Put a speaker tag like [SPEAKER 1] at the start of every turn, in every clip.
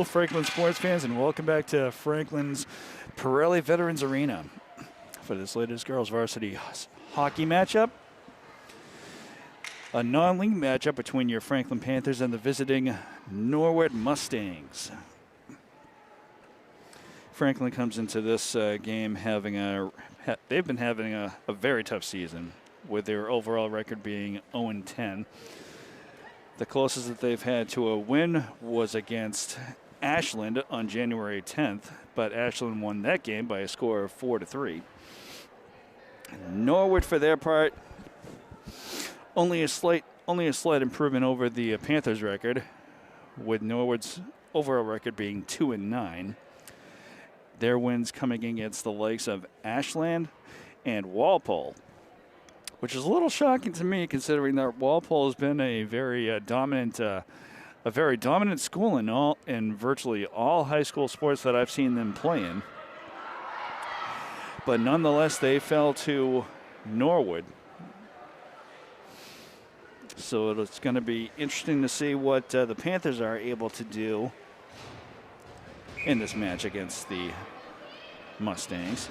[SPEAKER 1] Franklin sports fans, and welcome back to Franklin's Pirelli Veterans Arena for this latest girls varsity hockey matchup. A non-league matchup between your Franklin Panthers and the visiting Norwood Mustangs. Franklin comes into this game having they've been having a very tough season, with their overall record being 0-10. The closest that they've had to a win was against Ashland on January 10th, but Ashland won that game by a score of 4-3. Norwood, for their part, only a slight improvement over the Panthers' record, with Norwood's overall record being 2-9. Their wins coming against the likes of Ashland and Walpole, which is a little shocking to me, considering that Walpole has been a very dominant school in virtually all high school sports that I've seen them play in. But nonetheless, they fell to Norwood. So it's going to be interesting to see what the Panthers are able to do in this match against the Mustangs.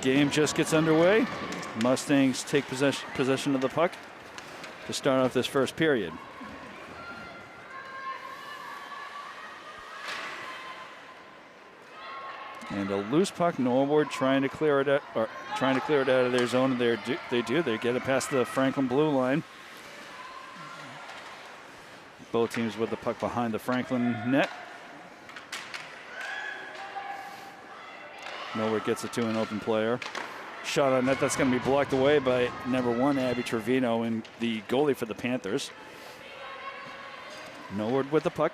[SPEAKER 1] Game just gets underway. Mustangs take possession of the puck to start off this first period. And a loose puck. Norwood trying to clear it out, of their zone, and they get it past the Franklin blue line. Both teams with the puck behind the Franklin net. Norwood gets it to an open player. Shot on net, that's going to be blocked away by number 1, Abby Trevino, and the goalie for the Panthers. Norwood with the puck.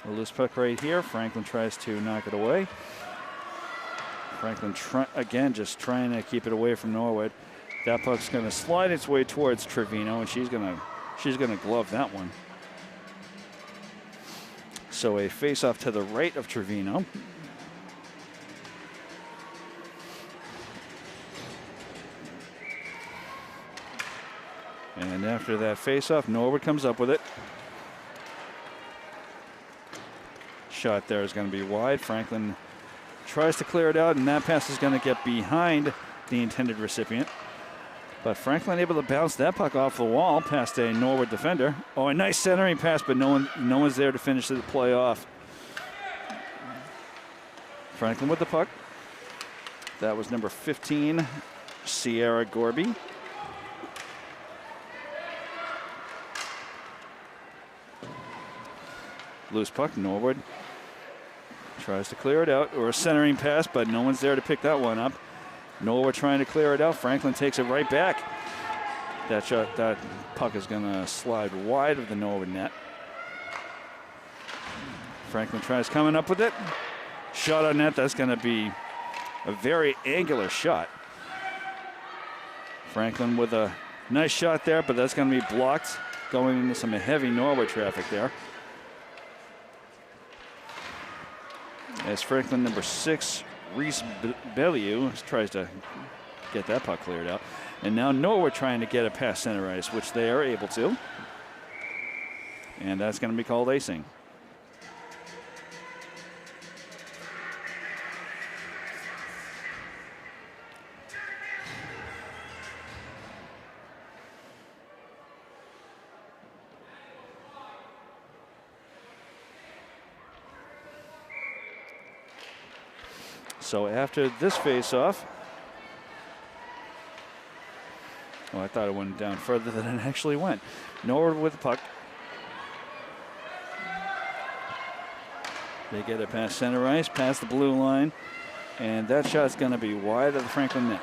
[SPEAKER 1] A loose puck right here. Franklin tries to knock it away. Franklin again just trying to keep it away from Norwood. That puck's going to slide its way towards Trevino, and she's going to glove that one. So a face-off to the right of Trevino. And after that face-off, Norwood comes up with it. Shot there is going to be wide. Franklin tries to clear it out, and that pass is going to get behind the intended recipient. But Franklin able to bounce that puck off the wall past a Norwood defender. Oh, a nice centering pass, but no one's there to finish the play off. Franklin with the puck. That was number 15, Sierra Gorby. Loose puck, Norwood tries to clear it out, or a centering pass, but no one's there to pick that one up. Norwood trying to clear it out. Franklin takes it right back. That puck is going to slide wide of the Norwood net. Franklin tries coming up with it. Shot on net. That's going to be a very angular shot. Franklin with a nice shot there, but that's going to be blocked, going into some heavy Norwood traffic there. As Franklin number 6, Reese Bellew, tries to get that puck cleared out. And now Norwood trying to get it past center ice, which they are able to. And that's going to be called icing. So after this face-off, I thought it went down further than it actually went. Norwood with the puck. They get it past center ice, past the blue line, and that shot's going to be wide of the Franklin net.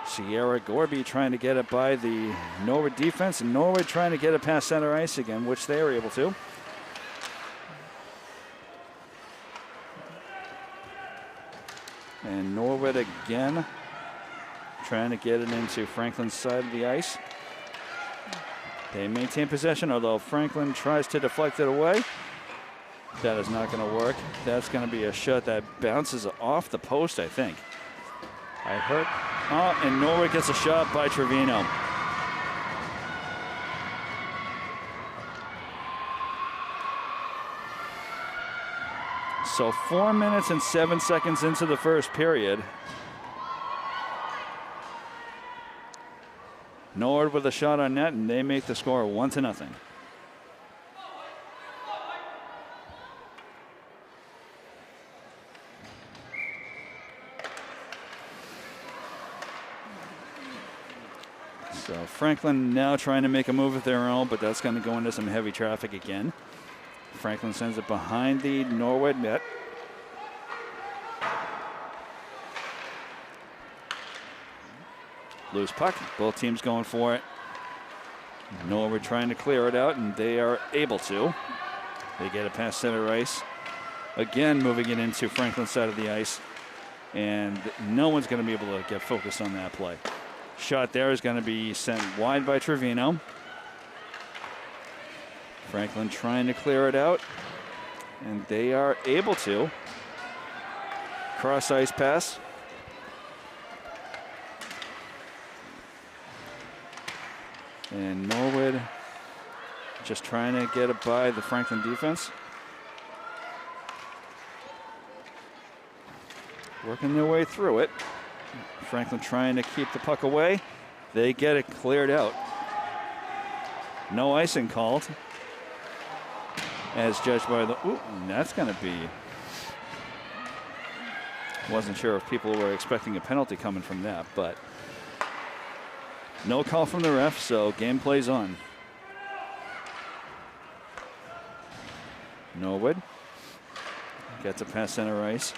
[SPEAKER 1] Sierra Gorby trying to get it by the Norwood defense, and Norwood trying to get it past center ice again, which they were able to. And Norwood again trying to get it into Franklin's side of the ice. They maintain possession, although Franklin tries to deflect it away. That is not going to work. That's going to be a shot that bounces off the post, I think. I heard. Oh, and Norwood gets a shot by Trevino. So 4 minutes and 7 seconds into the first period. Norwood with a shot on net, and they make the score 1-0. So Franklin now trying to make a move of their own, but that's going to go into some heavy traffic again. Franklin sends it behind the Norwood net. Loose puck. Both teams going for it. Norwood trying to clear it out, and they are able to. They get it past center ice. Again, moving it into Franklin's side of the ice. And no one's going to be able to get focused on that play. Shot there is going to be sent wide by Trevino. Franklin trying to clear it out, and they are able to. Cross ice pass. And Norwood just trying to get it by the Franklin defense. Working their way through it. Franklin trying to keep the puck away. They get it cleared out. No icing called. As judged by the, ooh, that's going to be, wasn't sure if people were expecting a penalty coming from that, but no call from the ref, so game plays on. Norwood gets it past center ice.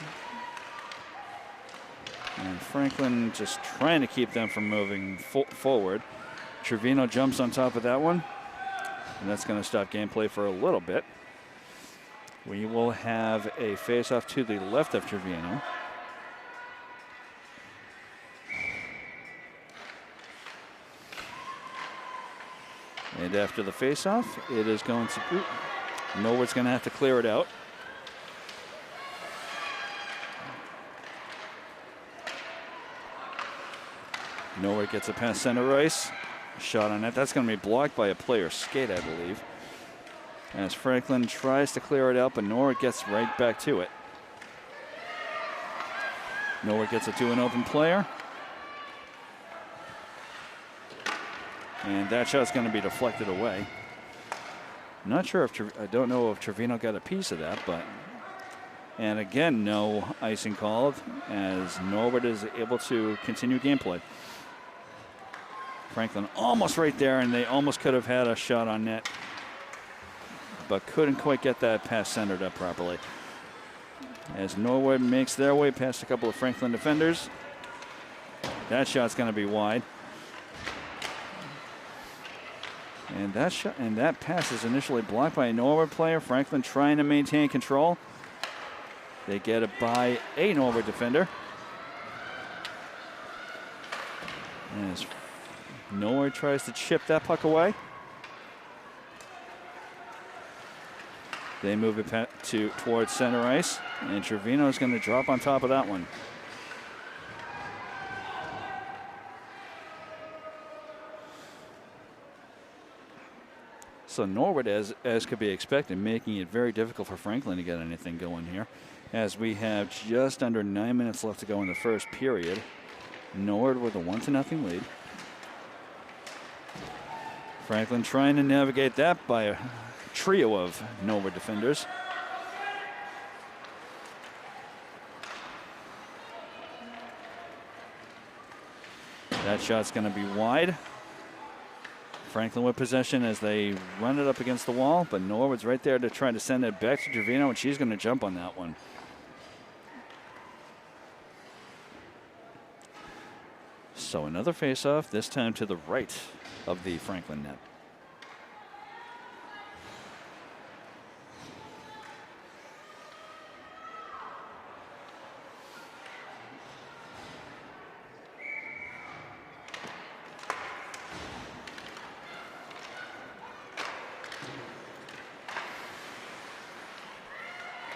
[SPEAKER 1] And Franklin just trying to keep them from moving forward. Trevino jumps on top of that one. And that's going to stop gameplay for a little bit. We will have a face-off to the left of Trevino. And after the face-off, it is going to be, Norwood's going to have to clear it out. Norwood gets it past center ice. Shot on net. That's going to be blocked by a player's skate, I believe. As Franklin tries to clear it out, but Norwood gets right back to it. Norwood gets it to an open player. And that shot's going to be deflected away. Not sure if, I don't know if Trevino got a piece of that, but. And again, no icing called as Norwood is able to continue gameplay. Franklin almost right there, and they almost could have had a shot on net, but couldn't quite get that pass centered up properly. As Norwood makes their way past a couple of Franklin defenders. That shot's going to be wide. And that shot and that pass is initially blocked by a Norwood player. Franklin trying to maintain control. They get it by a Norwood defender. As Norwood tries to chip that puck away. They move it towards center ice, and Trevino is going to drop on top of that one. So Norwood, as could be expected, making it very difficult for Franklin to get anything going here. As we have just under 9 minutes left to go in the first period. Norwood with a 1-0 lead. Franklin trying to navigate that by a trio of Norwood defenders. That shot's going to be wide. Franklin with possession as they run it up against the wall, but Norwood's right there to try to send it back to Trevino, and she's going to jump on that one. So another face-off, this time to the right of the Franklin net.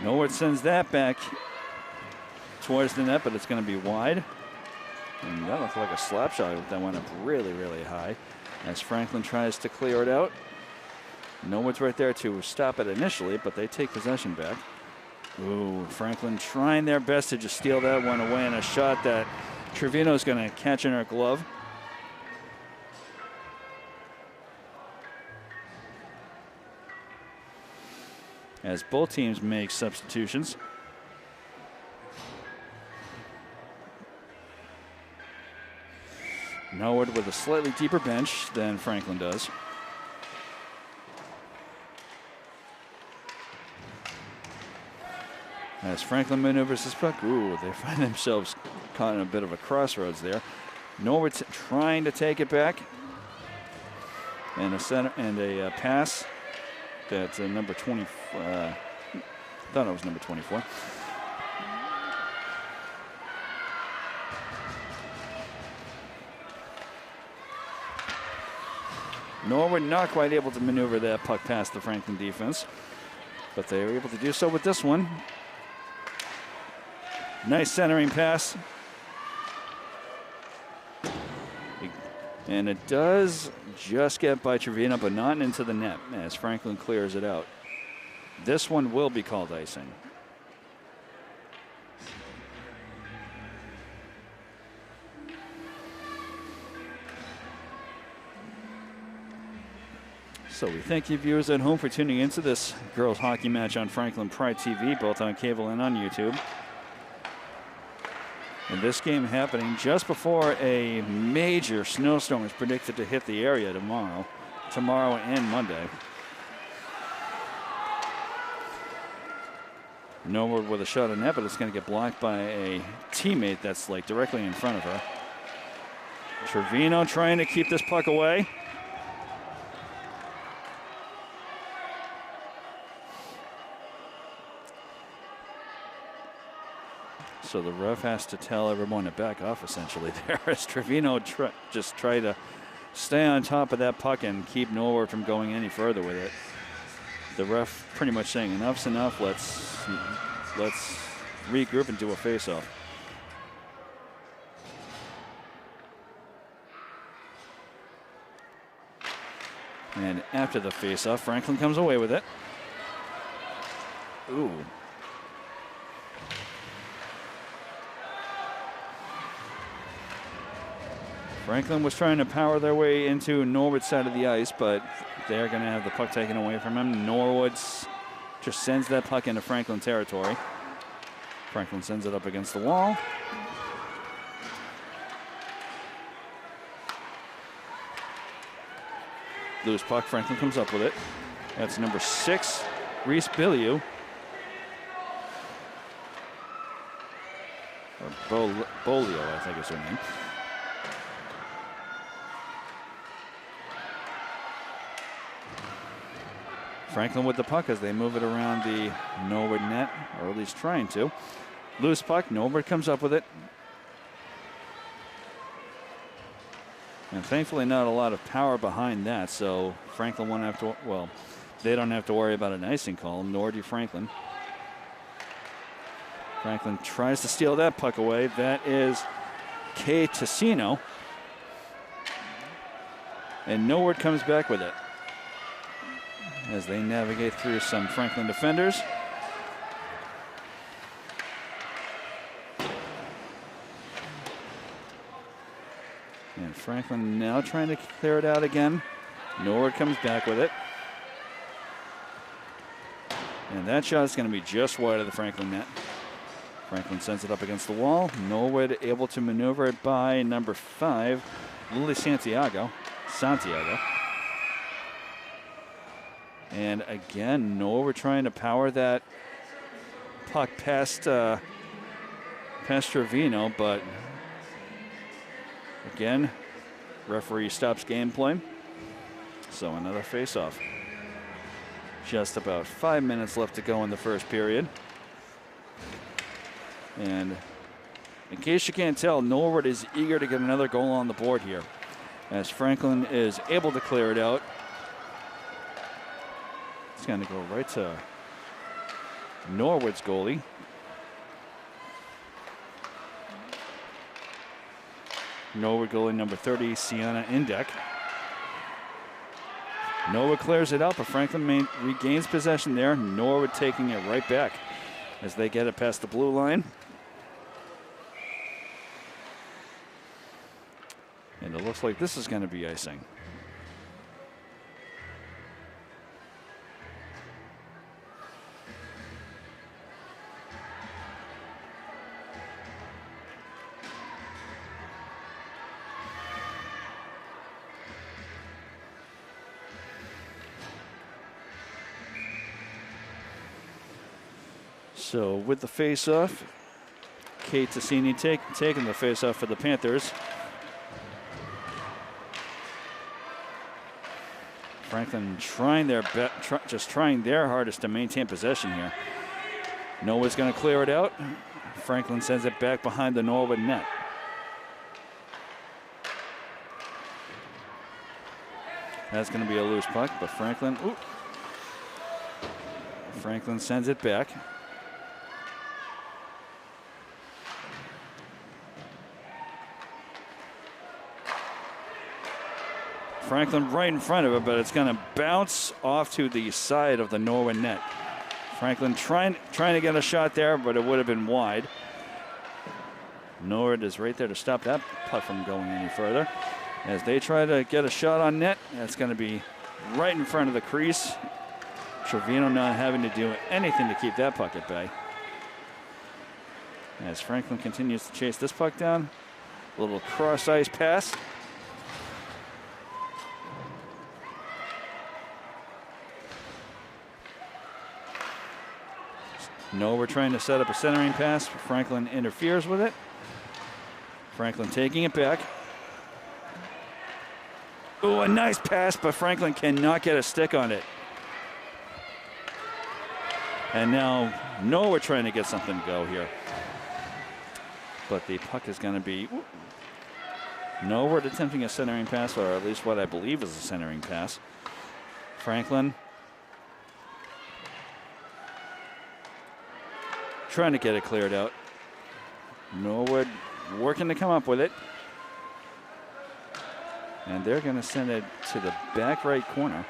[SPEAKER 1] Norwood sends that back towards the net, but it's going to be wide. And that looked like a slap shot that went up really, really high as Franklin tries to clear it out. Norwood's right there to stop it initially, but they take possession back. Ooh, Franklin trying their best to just steal that one away, and a shot that Trevino's going to catch in her glove. As both teams make substitutions. Norwood with a slightly deeper bench than Franklin does. As Franklin maneuvers this puck, ooh, they find themselves caught in a bit of a crossroads there. Norwood's trying to take it back. And a center and a pass. That's number 20. Thought it was number 24. Norwood not quite able to maneuver that puck past the Franklin defense, but they were able to do so with this one. Nice centering pass. And it does just get by Trevino, but not into the net as Franklin clears it out. This one will be called icing. So we thank you viewers at home for tuning into this girls hockey match on Franklin Pride TV, both on cable and on YouTube. And this game happening just before a major snowstorm is predicted to hit the area tomorrow and Monday. Norwood with a shot on net, but it's going to get blocked by a teammate that's like directly in front of her. Trevino trying to keep this puck away. So the ref has to tell everyone to back off essentially there as Trevino just try to stay on top of that puck and keep Norwood from going any further with it. The ref pretty much saying enough's enough, let's regroup and do a face-off. And after the face-off, Franklin comes away with it. Ooh. Franklin was trying to power their way into Norwood's side of the ice, but they're going to have the puck taken away from him. Norwood just sends that puck into Franklin territory. Franklin sends it up against the wall. Loose puck, Franklin comes up with it. That's number 6, Reese Billiou. Or Bolio, I think is her name. Franklin with the puck as they move it around the Norwood net, or at least trying to. Loose puck, Norwood comes up with it. And thankfully not a lot of power behind that, so Franklin won't have to, well, they don't have to worry about an icing call, nor do Franklin. Franklin tries to steal that puck away. That is Kay Tassino. And Norwood comes back with it as they navigate through some Franklin defenders. And Franklin now trying to clear it out again. Norwood comes back with it. And that shot is going to be just wide of the Franklin net. Franklin sends it up against the wall. Norwood able to maneuver it by number 5, Lily Santiago. And again, Norwood trying to power that puck past Trevino, but again, referee stops gameplay. So another face-off. Just about 5 minutes left to go in the first period. And in case you can't tell, Norwood is eager to get another goal on the board here, as Franklin is able to clear it out. It's going to go right to Norwood's goalie. Norwood goalie number 30, Sienna Indek. Norwood clears it out, but Franklin regains possession there. Norwood taking it right back as they get it past the blue line. And it looks like this is going to be icing. So with the face-off, Kate Tassini taking the face-off for the Panthers. Franklin trying just trying their hardest to maintain possession here. Norwood's going to clear it out. Franklin sends it back behind the Norwood net. That's going to be a loose puck, but Franklin sends it back. Franklin right in front of it, but it's going to bounce off to the side of the Norwood net. Franklin trying to get a shot there, but it would have been wide. Norwood is right there to stop that puck from going any further. As they try to get a shot on net, that's going to be right in front of the crease. Trevino not having to do anything to keep that puck at bay. As Franklin continues to chase this puck down, a little cross-ice pass. Norwood trying to set up a centering pass. Franklin interferes with it. Franklin taking it back. Oh, a nice pass, but Franklin cannot get a stick on it. And now Norwood trying to get something to go here. But the puck is going to be Norwood attempting a centering pass, or at least what I believe is a centering pass. Franklin trying to get it cleared out. Norwood working to come up with it. And they're going to send it to the back right corner.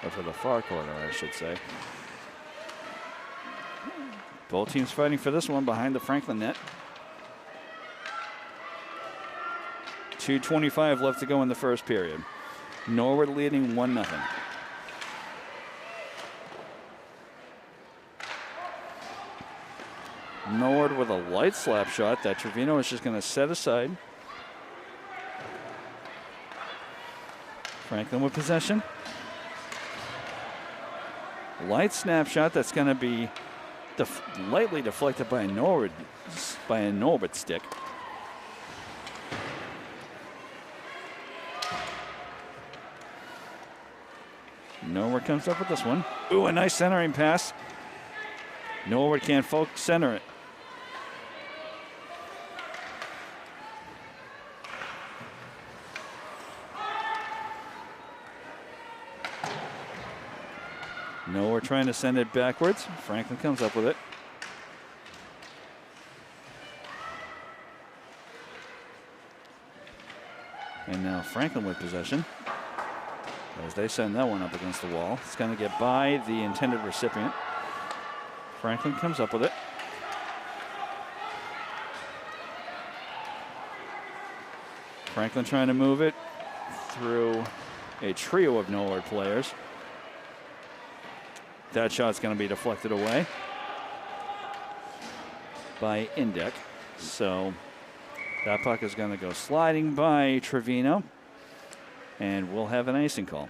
[SPEAKER 1] Or to the far corner, I should say. Both teams fighting for this one behind the Franklin net. 2:25 left to go in the first period. Norwood leading 1-0. Norwood with a light slap shot that Trevino is just going to set aside. Franklin with possession. Light snapshot that's going to be lightly deflected by a Norwood stick. Norwood comes up with this one. Ooh, a nice centering pass. Norwood can't center it. Norwood trying to send it backwards. Franklin comes up with it. And now Franklin with possession. As they send that one up against the wall. It's going to get by the intended recipient. Franklin comes up with it. Franklin trying to move it through a trio of Norwood players. That shot's going to be deflected away by Indek. So that puck is going to go sliding by Trevino. And we'll have an icing call.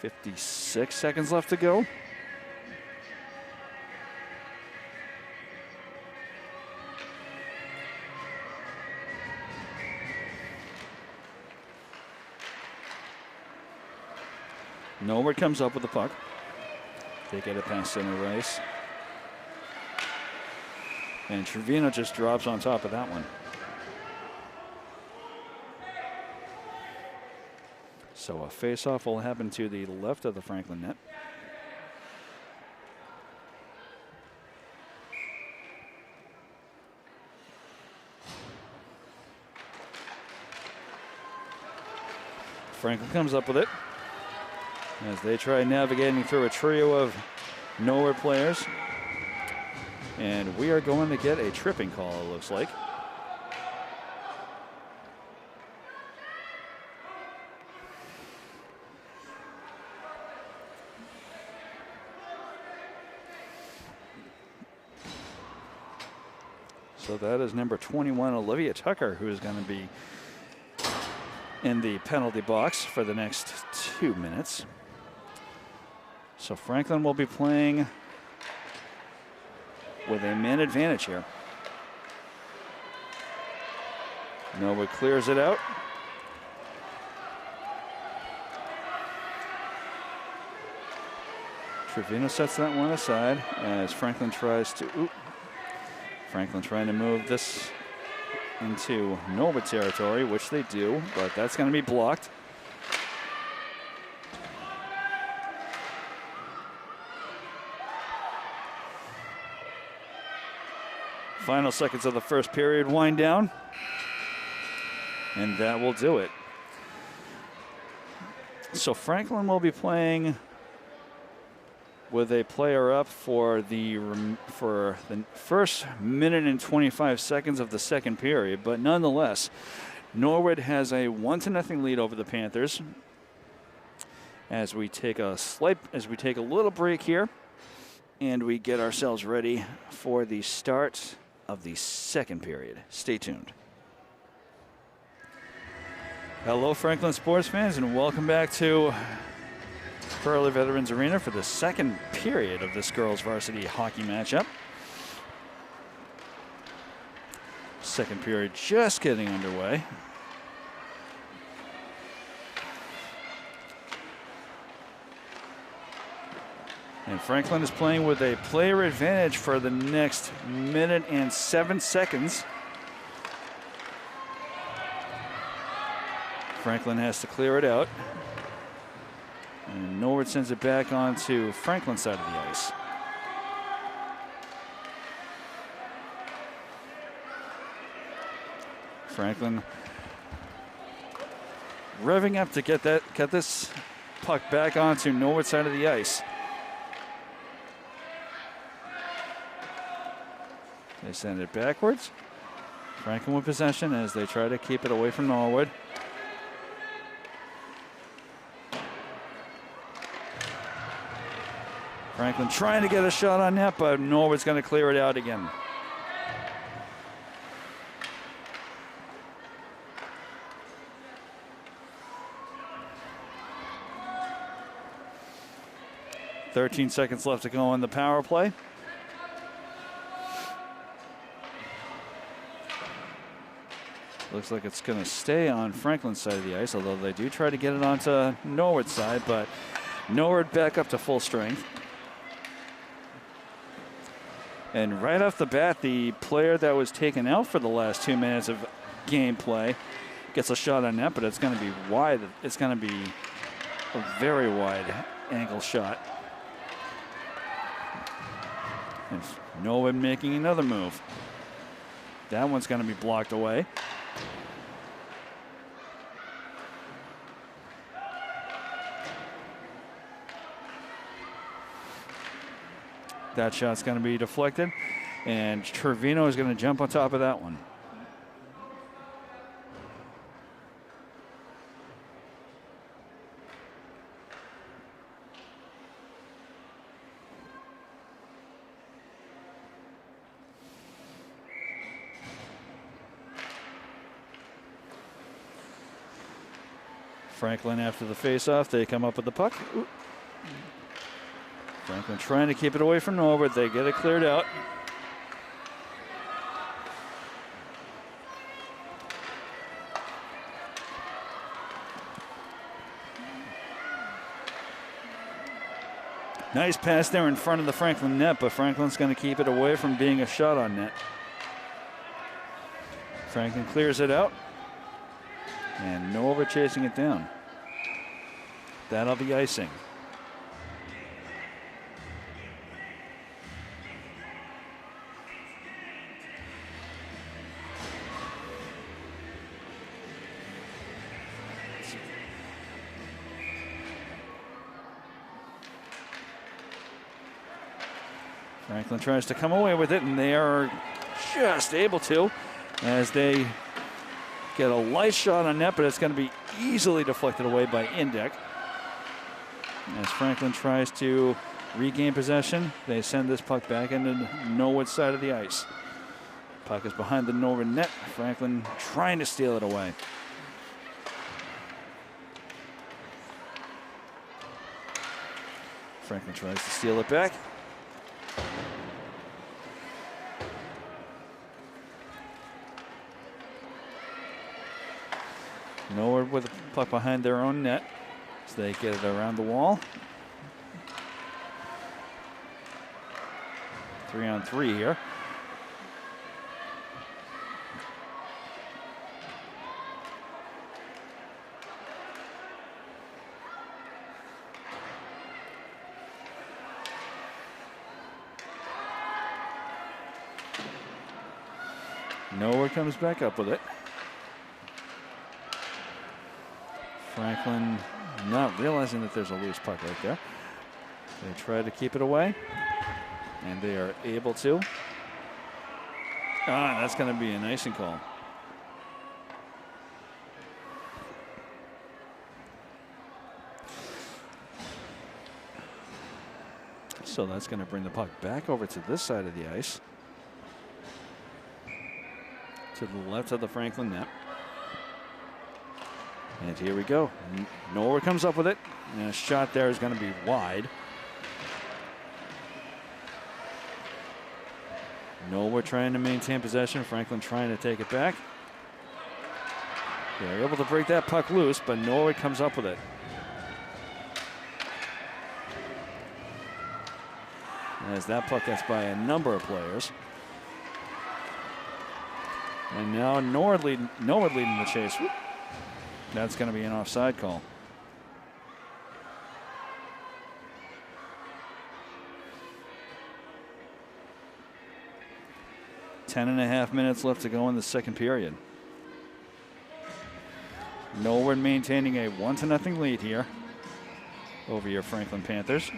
[SPEAKER 1] 56 seconds left to go. Norwood comes up with the puck. They get it past center ice. And Trevino just drops on top of that one. So a face-off will happen to the left of the Franklin net. Franklin comes up with it as they try navigating through a trio of Norwood players. And we are going to get a tripping call, it looks like. So that is number 21, Olivia Tucker, who is going to be in the penalty box for the next 2 minutes. So Franklin will be playing with a man advantage here. Norwood clears it out. Trevino sets that one aside as Franklin tries to, Franklin trying to move this into Norwood territory, which they do, but that's going to be blocked. Final seconds of the first period wind down, and that will do it. So Franklin will be playing with a player up for the first minute and 25 seconds of the second period, but nonetheless, Norwood has a 1-0 lead over the Panthers. As we take a little break here, and we get ourselves ready for the start of the second period. Stay tuned. Hello, Franklin sports fans, and welcome back to Pearly Veterans Arena for the second period of this girls varsity hockey matchup. Second period just getting underway. And Franklin is playing with a player advantage for the next minute and 7 seconds. Franklin has to clear it out. And Norwood sends it back onto Franklin's side of the ice. Franklin revving up to get this puck back onto Norwood's side of the ice. They send it backwards. Franklin with possession as they try to keep it away from Norwood. Franklin trying to get a shot on net, but Norwood's going to clear it out again. "13 seconds left to go on the power play. Looks like it's going to stay on Franklin's side of the ice, although they do try to get it onto Norwood's side, but Norwood back up to full strength. And right off the bat, the player that was taken out for the last 2 minutes of gameplay gets a shot on net, but it's going to be wide. It's going to be a very wide angle shot. And Norwood making another move. That one's going to be blocked away. That shot's going to be deflected, and Trevino is going to jump on top of that one. Franklin after the face-off, they come up with the puck. Ooh. Franklin trying to keep it away from Norwood. They get it cleared out. Nice pass there in front of the Franklin net, but Franklin's going to keep it away from being a shot on net. Franklin clears it out, and Norwood chasing it down. That'll be icing. Franklin tries to come away with it, and they are just able to, as they get a light shot on net, but it's going to be easily deflected away by Indek. As Franklin tries to regain possession, they send this puck back into Norwood's side of the ice. Puck is behind the Norwood net. Franklin trying to steal it away. Franklin tries to steal it back. Norwood with the puck behind their own net as they get it around the wall. 3-on-3 here. Norwood comes back up with it. Franklin not realizing that there's a loose puck right there. They try to keep it away, and they are able to. That's going to be an icing call. So that's going to bring the puck back over to this side of the ice, to the left of the Franklin net. And here we go. Norwood comes up with it. And a shot there is going to be wide. Norwood trying to maintain possession. Franklin trying to take it back. They're able to break that puck loose, but Norwood comes up with it. As that puck gets by a number of players. And now Norwood leading the chase. Whoop. That's going to be an offside call. Ten and a half minutes left to go in the second period. Norwood maintaining a 1-0 lead here over your Franklin Panthers.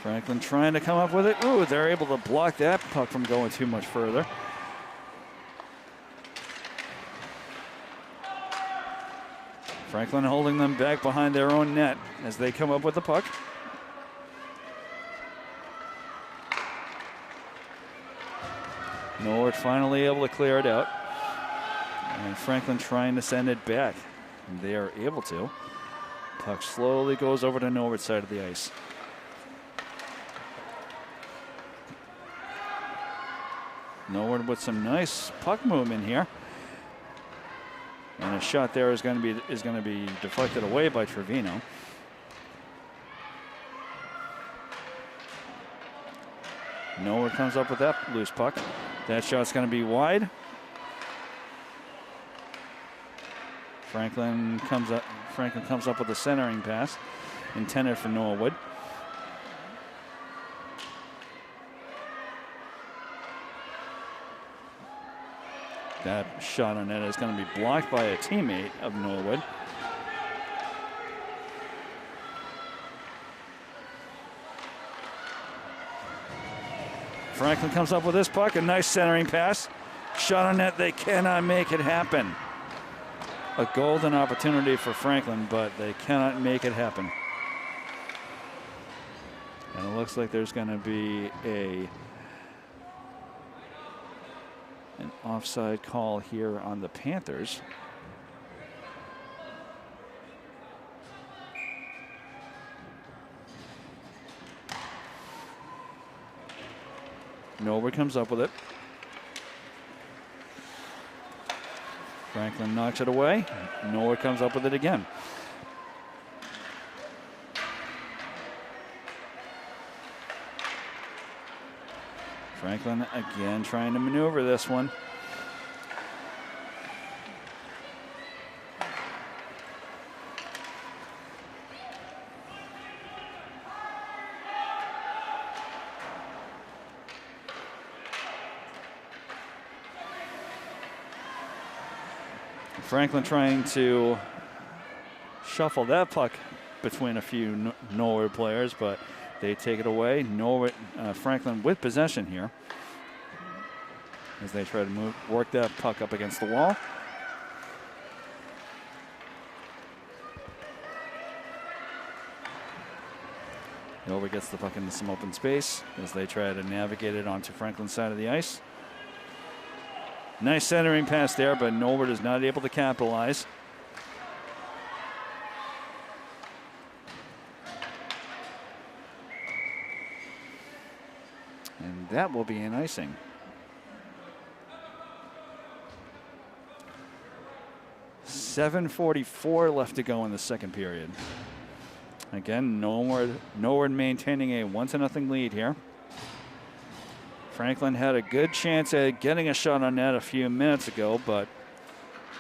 [SPEAKER 1] Franklin trying to come up with it. Ooh, they're able to block that puck from going too much further. Franklin holding them back behind their own net as they come up with the puck. Norwood finally able to clear it out. And Franklin trying to send it back. And they are able to. Puck slowly goes over to Norwood's side of the ice. Norwood with some nice puck movement here. And a shot there is going to be deflected away by Trevino. Norwood comes up with that loose puck. That shot's going to be wide. Franklin comes up with a centering pass intended for Norwood. That shot on net is going to be blocked by a teammate of Norwood. Franklin comes up with this puck, a nice centering pass. Shot on net, they cannot make it happen. A golden opportunity for Franklin, but they cannot make it happen. And it looks like there's going to be an offside call here on the Panthers. Norwood comes up with it. Franklin knocks it away. Norwood comes up with it again. Franklin again trying to maneuver this one. Franklin trying to shuffle that puck between a few Norwood players, but they take it away. Norwood, Franklin with possession here as they try to work that puck up against the wall. Norwood gets the puck into some open space as they try to navigate it onto Franklin's side of the ice. Nice centering pass there, but Norwood is not able to capitalize. And that will be an icing. .7:44 left to go in the second period. Again, Norwood maintaining a 1-0 lead here. Franklin had a good chance at getting a shot on net a few minutes ago, but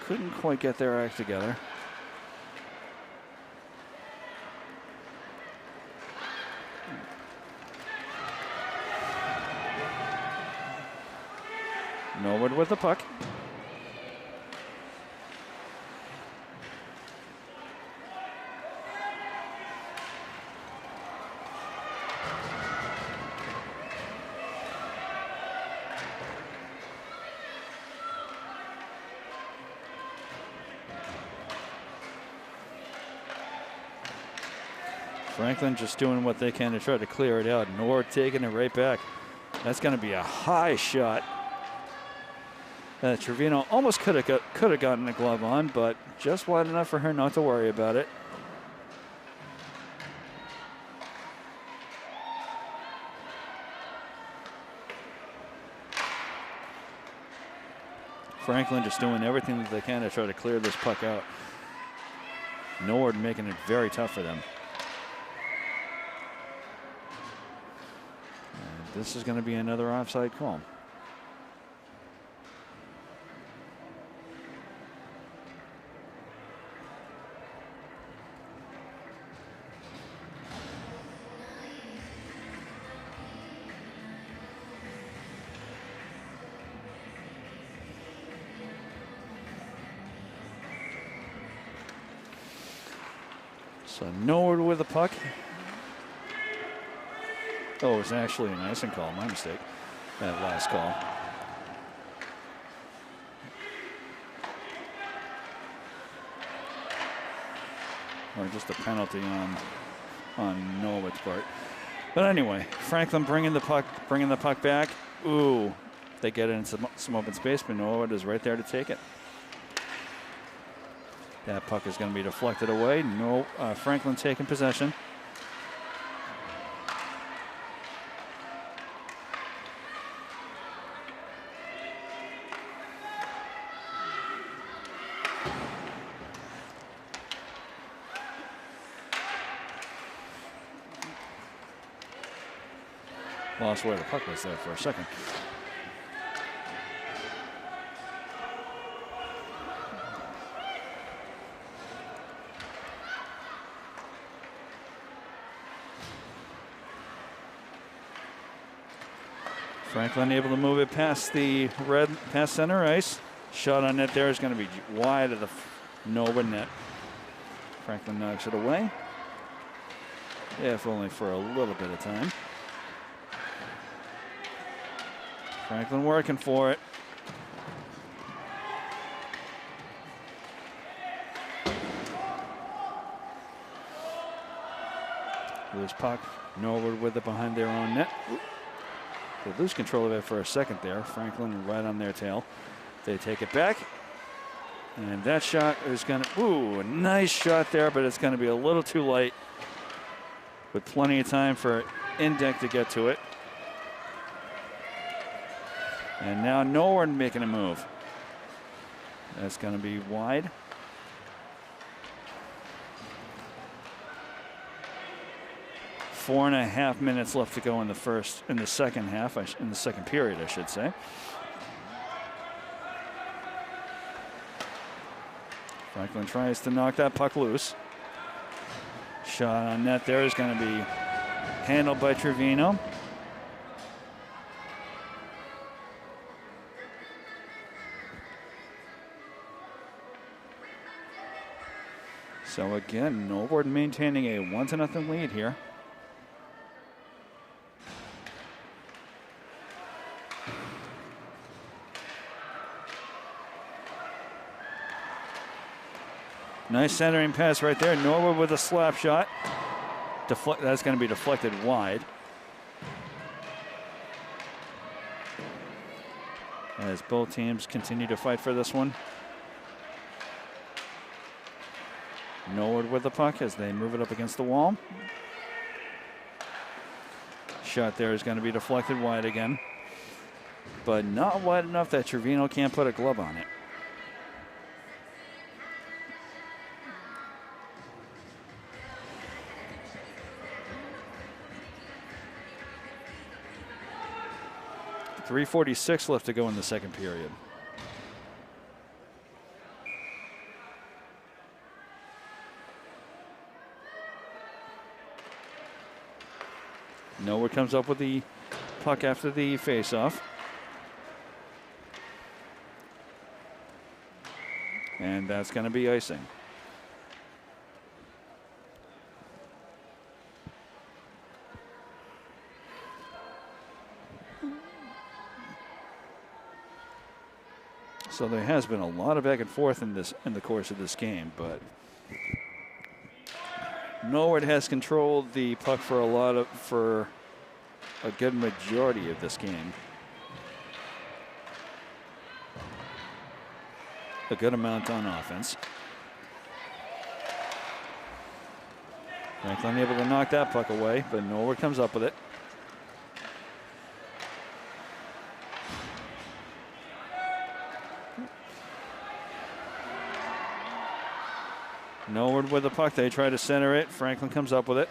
[SPEAKER 1] couldn't quite get their act together. Norwood with the puck. Franklin just doing what they can to try to clear it out. Norwood taking it right back. That's going to be a high shot. Trevino almost could have gotten a glove on, but just wide enough for her not to worry about it. Franklin just doing everything that they can to try to clear this puck out. Norwood making it very tough for them. And this is going to be another offside call. So Norwood with the puck. Oh, it was actually an icing call. My mistake. That last call. Or just a penalty on Norwood's part. But anyway, Franklin bringing the puck back. Ooh, they get it in some open space, but Norwood is right there to take it. That puck is going to be deflected away. Franklin taking possession. Lost where the puck was there for a second. Franklin able to move it past center ice. Shot on net there is going to be wide of the Norwood net. Franklin knocks it away. If only for a little bit of time. Franklin working for it. Loose puck. Norwood with it behind their own net. They lose control of it for a second there. Franklin right on their tail. They take it back. And that shot is going to, ooh, a nice shot there, but it's going to be a little too light. With plenty of time for Indeck to get to it. And now Norwood making a move. That's going to be wide. 4.5 minutes left to go in the second half, in the second period, I should say. Franklin tries to knock that puck loose. Shot on net there is going to be handled by Trevino. So again, Norwood maintaining a 1-0 lead here. Nice centering pass right there. Norwood with a slap shot. That's going to be deflected wide. As both teams continue to fight for this one. Norwood with the puck as they move it up against the wall. Shot there is going to be deflected wide again. But not wide enough that Trevino can't put a glove on it. .346 left to go in the second period. Norwood comes up with the puck after the face-off. And that's going to be icing. So there has been a lot of back and forth in the course of this game, but Norwood has controlled the puck for a good majority of this game. A good amount on offense. Franklin able to knock that puck away, but Norwood comes up with it. Norwood with the puck, they try to center it. Franklin comes up with it.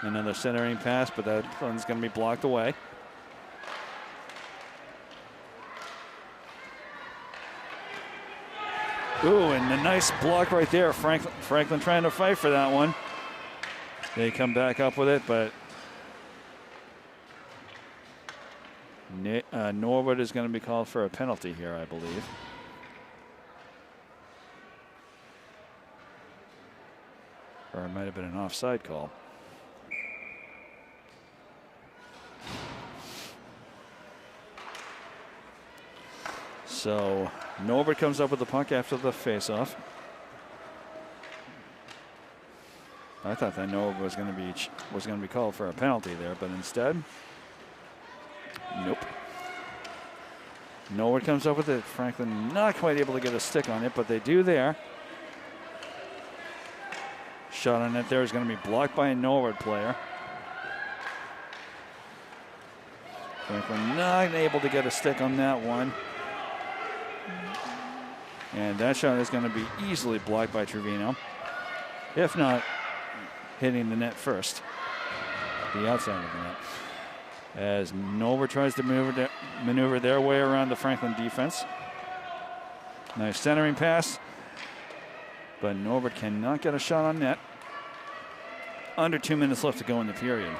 [SPEAKER 1] Another centering pass, but that one's going to be blocked away. Ooh, and a nice block right there. Franklin trying to fight for that one. They come back up with it, but Norwood is going to be called for a penalty here, I believe. Or it might have been an offside call. So Norwood comes up with the puck after the faceoff. I thought that Norwood was going to be called for a penalty there, but instead, nope. Norwood comes up with it. Franklin not quite able to get a stick on it, but they do there. Shot on it there is going to be blocked by a Norwood player. Franklin not able to get a stick on that one. And that shot is going to be easily blocked by Trevino, if not hitting the net first, the outside of the net. As Norwood tries to maneuver their way around the Franklin defense. Nice centering pass, but Norwood cannot get a shot on net. Under 2 minutes left to go in the period.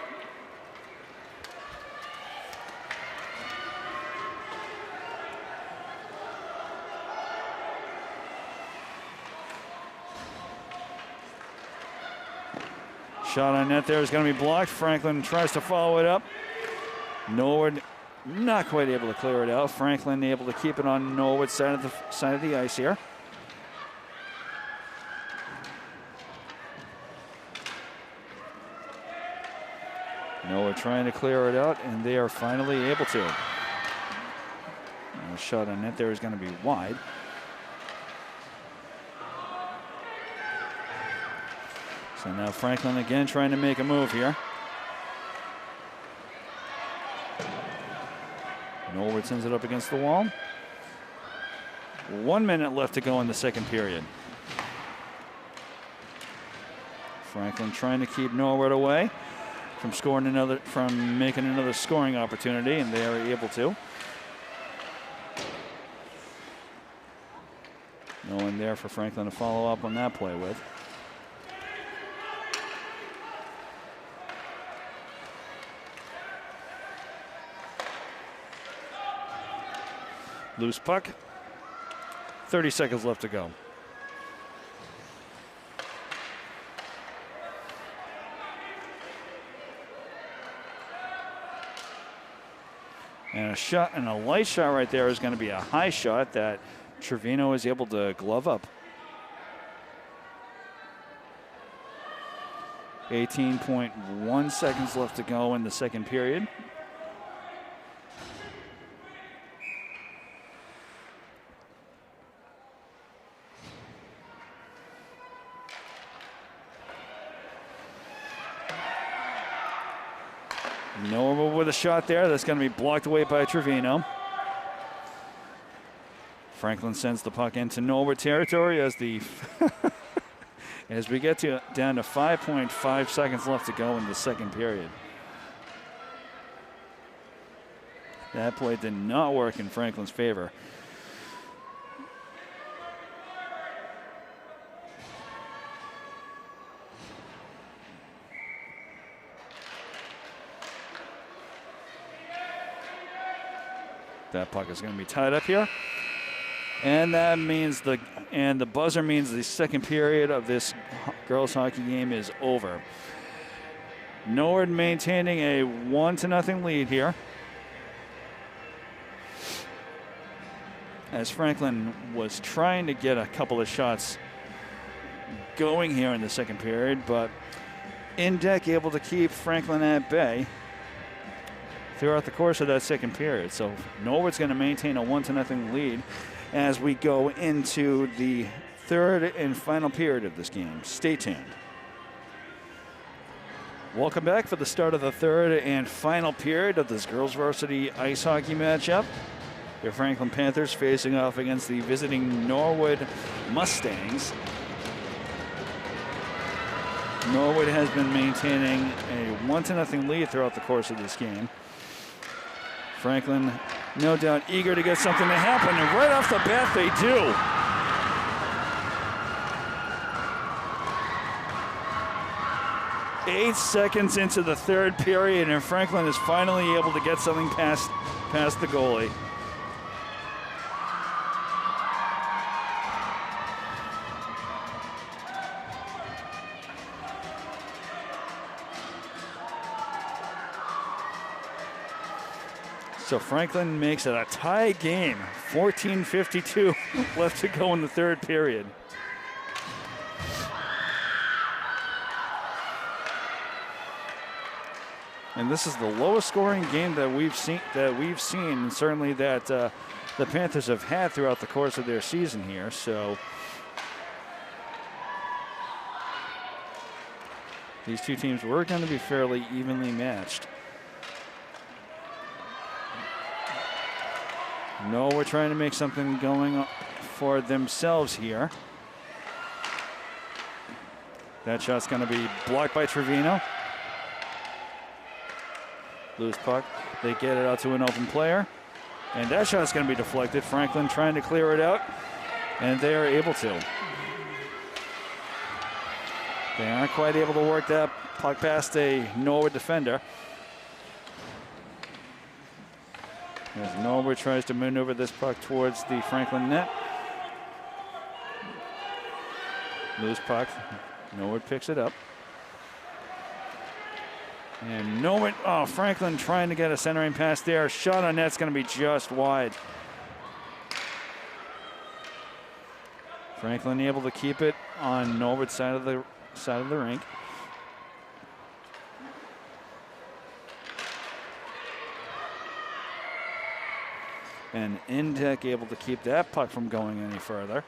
[SPEAKER 1] Shot on net there is going to be blocked. Franklin tries to follow it up. Norwood not quite able to clear it out. Franklin able to keep it on Norwood's side of the ice here. Norwood trying to clear it out, and they are finally able to. And the shot on net there is going to be wide. So now Franklin again trying to make a move here. Norwood sends it up against the wall. 1 minute left to go in the second period. Franklin trying to keep Norwood away from making another scoring opportunity, and they are able to. No one there for Franklin to follow up on that play with. Loose puck. 30 seconds left to go. And a shot, and a light shot right there is going to be a high shot that Trevino is able to glove up. 18.1 seconds left to go in the second period. Norwood with a shot there. That's going to be blocked away by Trevino. Franklin sends the puck into Norwood territory as the as we get down to 5.5 seconds left to go in the second period. That play did not work in Franklin's favor. That puck is going to be tied up here. And that means the buzzer means the second period of this girls hockey game is over. Norwood maintaining a 1-0 lead here. As Franklin was trying to get a couple of shots going here in the second period, but Indek able to keep Franklin at bay throughout the course of that second period. So Norwood's going to maintain a 1-0 lead as we go into the third and final period of this game. Stay tuned. Welcome back for the start of the third and final period of this girls varsity ice hockey matchup. The Franklin Panthers facing off against the visiting Norwood Mustangs. Norwood has been maintaining a 1-0 lead throughout the course of this game. Franklin, no doubt, eager to get something to happen, and right off the bat, they do. Eight seconds into the third period, and Franklin is finally able to get something past the goalie. So Franklin makes it a tie game. 14:52 left to go in the third period. And this is the lowest scoring game that we've seen, and certainly that the Panthers have had throughout the course of their season here. So these two teams were going to be fairly evenly matched. No, we're trying to make something going for themselves here. That shot's going to be blocked by Trevino. Loose puck. They get it out to an open player. And that shot's going to be deflected. Franklin trying to clear it out. And they are able to. They aren't quite able to work that puck past a Norwood defender. As Norwood tries to maneuver this puck towards the Franklin net. Loose puck. Norwood picks it up. And Norwood, Franklin trying to get a centering pass there. Shot on net's going to be just wide. Franklin able to keep it on Norwood's side of the rink. And Indek able to keep that puck from going any further.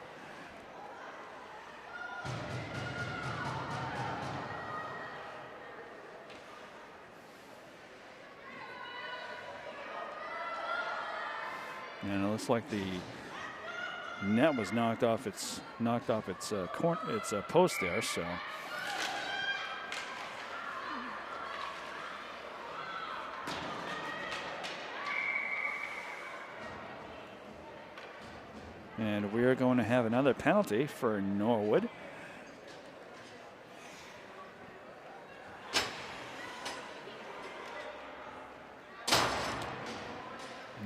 [SPEAKER 1] And it looks like the net was knocked off its post there. So And we're going to have another penalty for Norwood.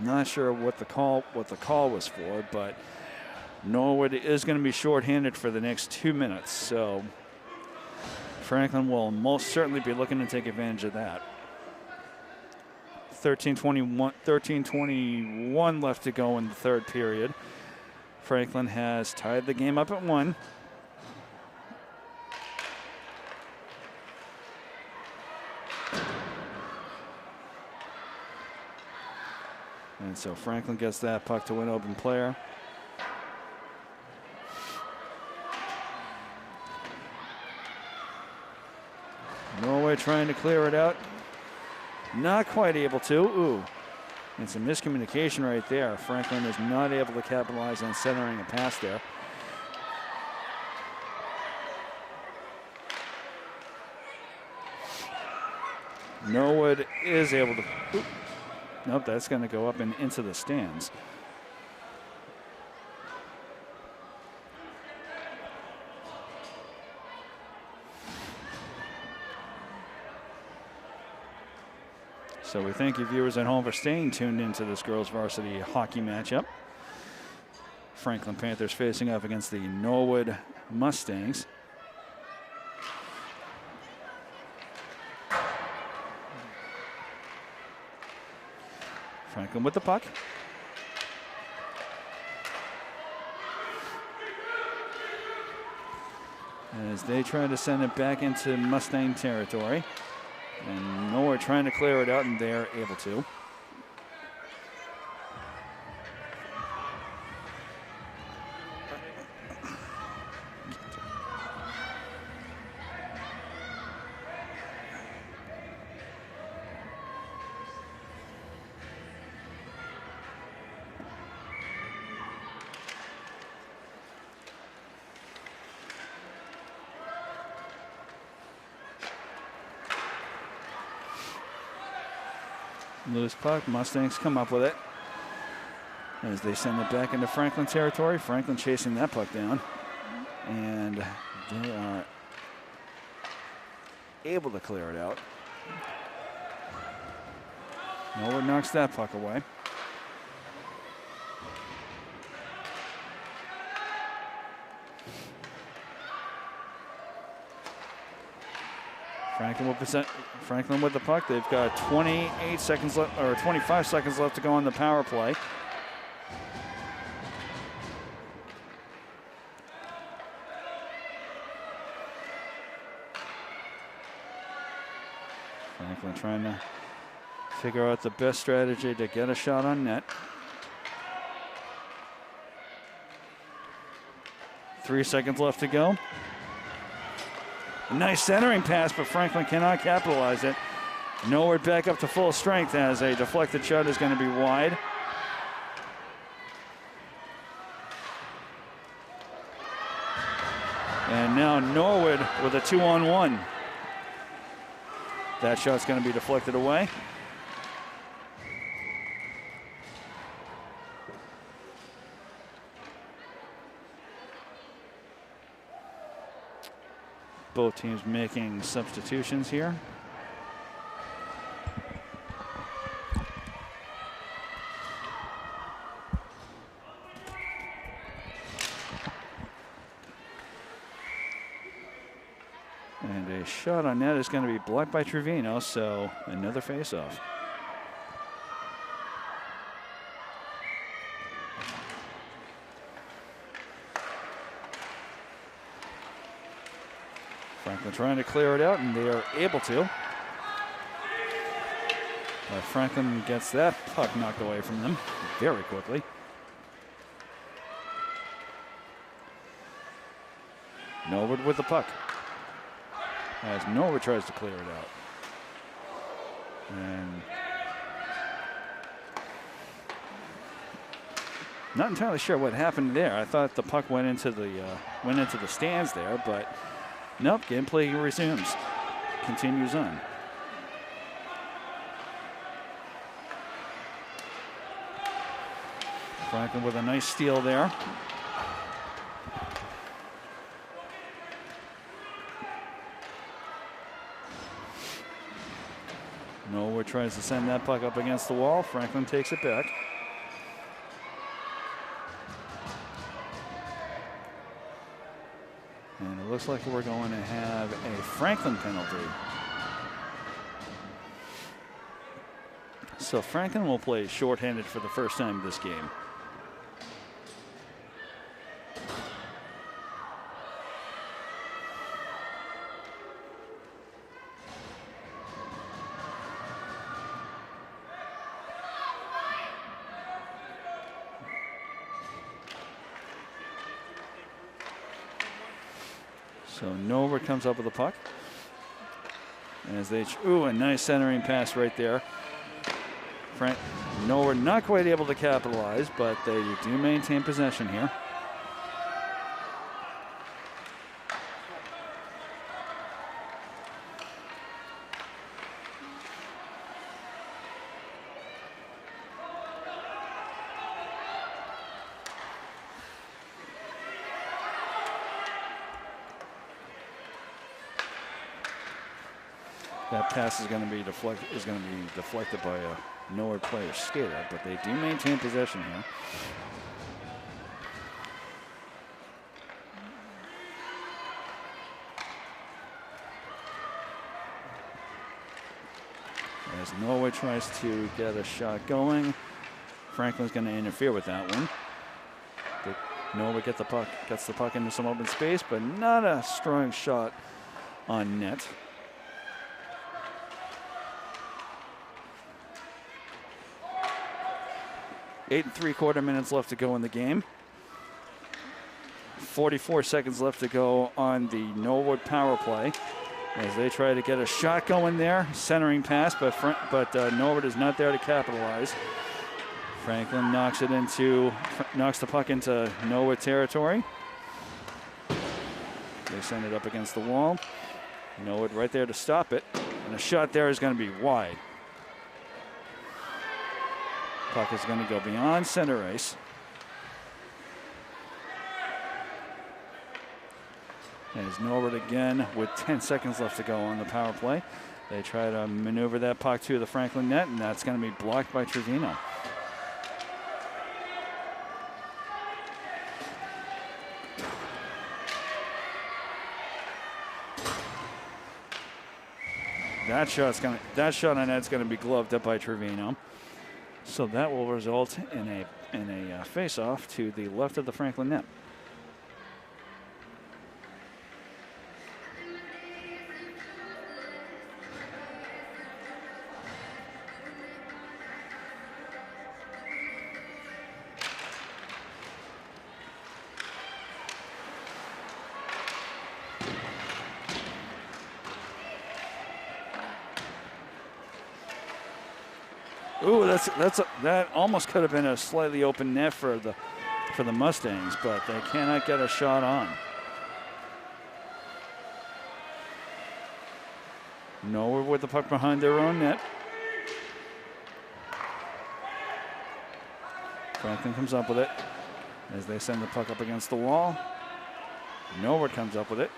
[SPEAKER 1] Not sure what the call was for, but Norwood is going to be shorthanded for the next 2 minutes. So Franklin will most certainly be looking to take advantage of that. 13:21 left to go in the third period. Franklin has tied the game up at 1. And so Franklin gets that puck to an open player. Norway trying to clear it out. Not quite able to. Ooh. And some miscommunication right there. Franklin is not able to capitalize on centering a pass there. Norwood is able to. Ooh. Nope, that's going to go up and into the stands. So we thank you viewers at home for staying tuned into this girls varsity hockey matchup. Franklin Panthers facing up against the Norwood Mustangs. Franklin with the puck. As they try to send it back into Mustang territory. And Norwood trying to clear it out, and they're able to. Loose puck, Mustangs come up with it. As they send it back into Franklin territory. Franklin chasing that puck down. And they are able to clear it out. Norwood knocks that puck away. Franklin with the puck. They've got 28 seconds left, or 25 seconds left to go on the power play. Franklin trying to figure out the best strategy to get a shot on net. 3 seconds left to go. A nice centering pass, but Franklin cannot capitalize it. Norwood back up to full strength as a deflected shot is going to be wide. And now Norwood with a 2-on-1. That shot's going to be deflected away. Both teams making substitutions here. And a shot on net is going to be blocked by Trevino, so another face-off. Franklin trying to clear it out, and they are able to. But Franklin gets that puck knocked away from them very quickly. Norwood with the puck. As Norwood tries to clear it out. And not entirely sure what happened there. I thought the puck went into the stands there, but nope, gameplay resumes. Continues on. Franklin with a nice steal there. Norwood tries to send that puck up against the wall. Franklin takes it back. And it looks like we're going to have a Franklin penalty. So Franklin will play shorthanded for the first time this game. So Norwood comes up with the puck. As they, a nice centering pass right there. Norwood not quite able to capitalize, but they do maintain possession here. That pass is going to be deflected by a Norwood player skater, but they do maintain possession here. As Norwood tries to get a shot going, Franklin's going to interfere with that one. Norwood gets the puck into some open space, but not a strong shot on net. 8 3/4 minutes left to go in the game. 44 seconds left to go on the Norwood power play as they try to get a shot going there. Centering pass, but Norwood is not there to capitalize. Franklin knocks the puck into Norwood territory. They send it up against the wall. Norwood right there to stop it, and the shot there is going to be wide. Puck is going to go beyond center ice. As Norwood again with 10 seconds left to go on the power play. They try to maneuver that puck to the Franklin net, and that's going to be blocked by Trevino. That shot on net's going to be gloved up by Trevino. So that will result in a face-off to the left of the Franklin net. Ooh, that almost could have been a slightly open net for the Mustangs, but they cannot get a shot on. Norwood with the puck behind their own net. Franklin comes up with it as they send the puck up against the wall. Norwood comes up with it.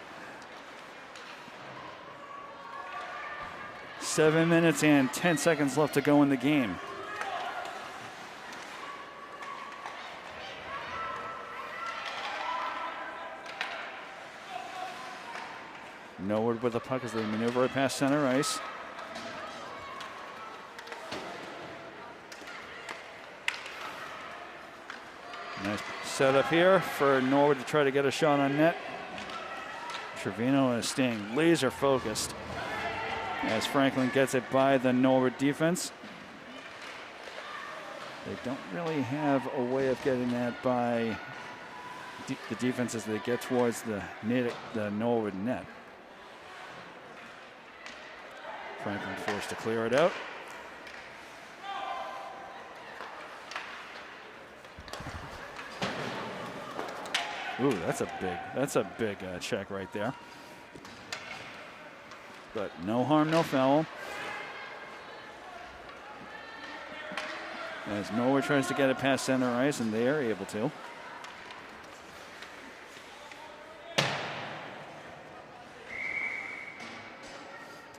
[SPEAKER 1] 7 minutes and 10 seconds left to go in the game. Norwood with the puck as they maneuver it past center ice. Nice setup here for Norwood to try to get a shot on net. Trevino is staying laser focused as Franklin gets it by the Norwood defense. They don't really have a way of getting that by the defense as they get towards the Norwood net. Franklin forced to clear it out. Ooh, that's a big check right there. But no harm, no foul. As Norwood tries to get it past center ice, and they are able to.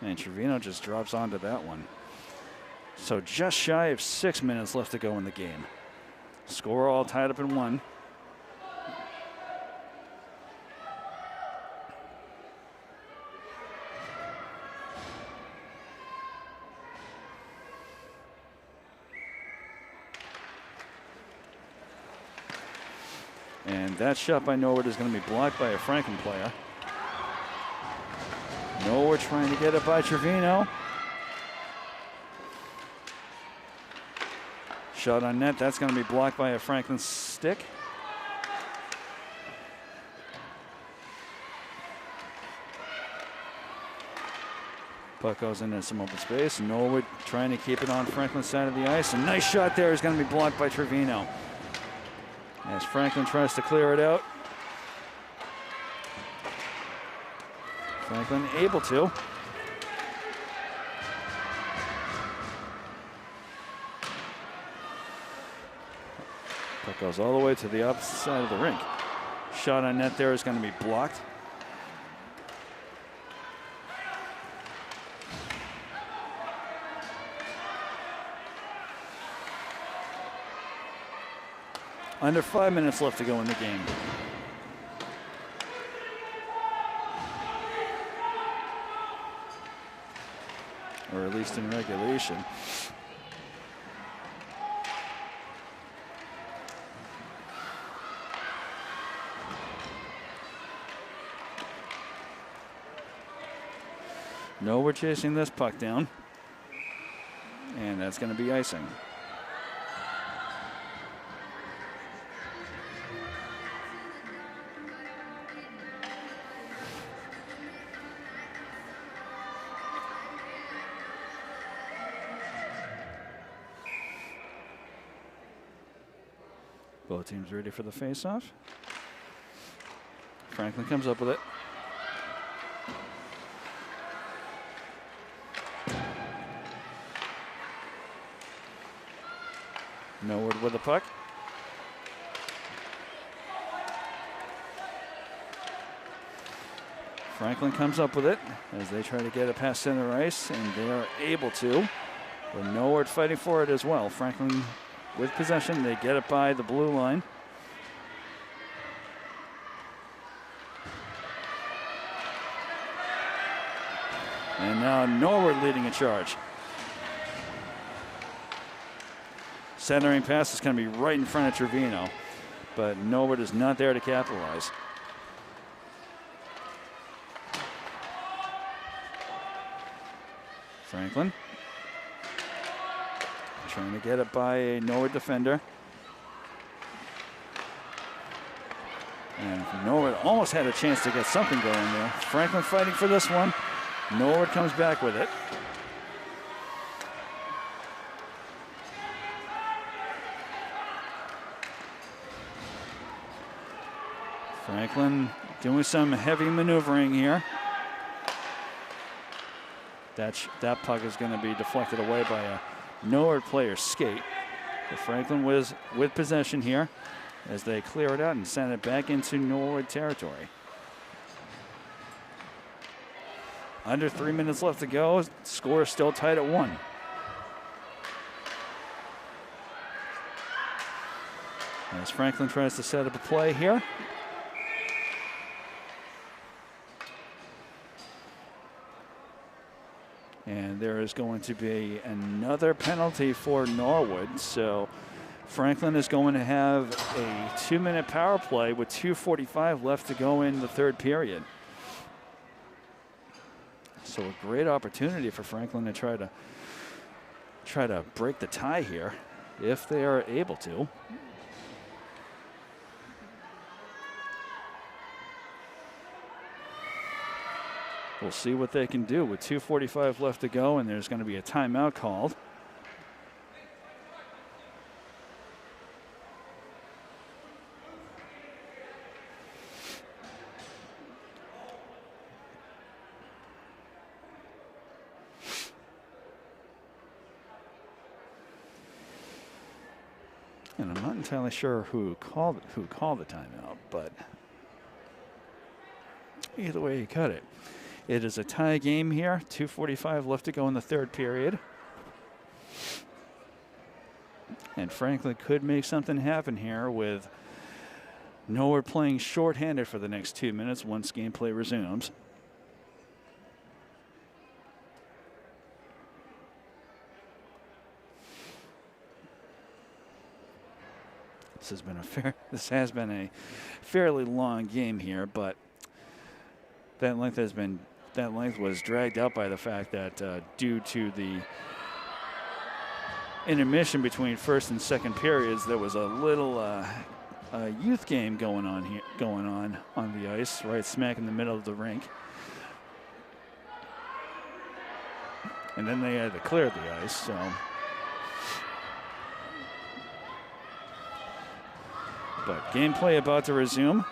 [SPEAKER 1] And Trevino just drops onto that one. So just shy of 6 minutes left to go in the game. Score all tied up in 1. And that shot by Norwood is going to be blocked by a Franklin player. Norwood trying to get it by Trevino. Shot on net, that's going to be blocked by a Franklin stick. Puck goes into some open space. Norwood trying to keep it on Franklin's side of the ice. A nice shot there is going to be blocked by Trevino. As Franklin tries to clear it out. Franklin able to. Puck goes all the way to the opposite side of the rink. Shot on net there is going to be blocked. Under 5 minutes left to go in the game. Or at least in regulation. No, we're chasing this puck down. And that's going to be icing. Both teams ready for the face-off. Franklin comes up with it. Norwood with the puck. Franklin comes up with it as they try to get it past center ice, and they are able to. But Norwood fighting for it as well. Franklin with possession, they get it by the blue line. And now Norwood leading a charge. Centering pass is going to be right in front of Trevino, but Norwood is not there to capitalize. Franklin trying to get it by a Norwood defender. And Norwood almost had a chance to get something going there. Franklin fighting for this one. Norwood comes back with it. Franklin doing some heavy maneuvering here. That puck is going to be deflected away by a Norwood player's skate. But Franklin was with possession here as they clear it out and send it back into Norwood territory. Under 3 minutes left to go. Score is still tied at 1. As Franklin tries to set up a play here. And there is going to be another penalty for Norwood. So Franklin is going to have a 2-minute power play with 2:45 left to go in the third period. So a great opportunity for Franklin to try to break the tie here if they are able to. We'll see what they can do with 2:45 left to go, and there's going to be a timeout called. entirely sure who called the timeout, but either way you cut it. It is a tie game here. 2:45 left to go in the third period. And Franklin could make something happen here with Norwood playing shorthanded for the next 2 minutes once gameplay resumes. This has been a fairly long game here, but that length was dragged out by the fact that due to the intermission between first and second periods, there was a little youth game going on the ice, right smack in the middle of the rink. And then they had to clear the ice, so. But gameplay about to resume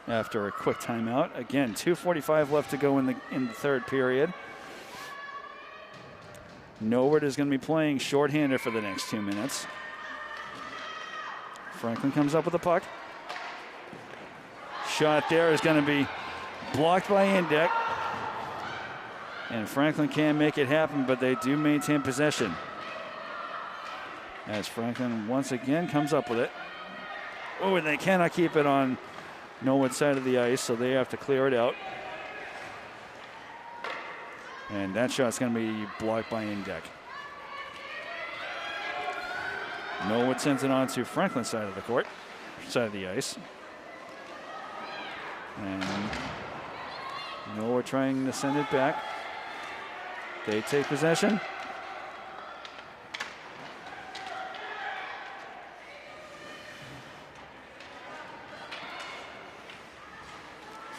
[SPEAKER 1] after a quick timeout. Again, 2:45 left to go in the third period. Norwood is going to be playing shorthanded for the next 2 minutes. Franklin comes up with the puck. Shot there is going to be blocked by Indeck. And Franklin can't make it happen, but they do maintain possession. As Franklin once again comes up with it. Oh, and they cannot keep it on Norwood's side of the ice, so they have to clear it out. And that shot's going to be blocked by Indeck. Norwood sends it on to Franklin's side of the court, side of the ice. And Norwood trying to send it back. They take possession.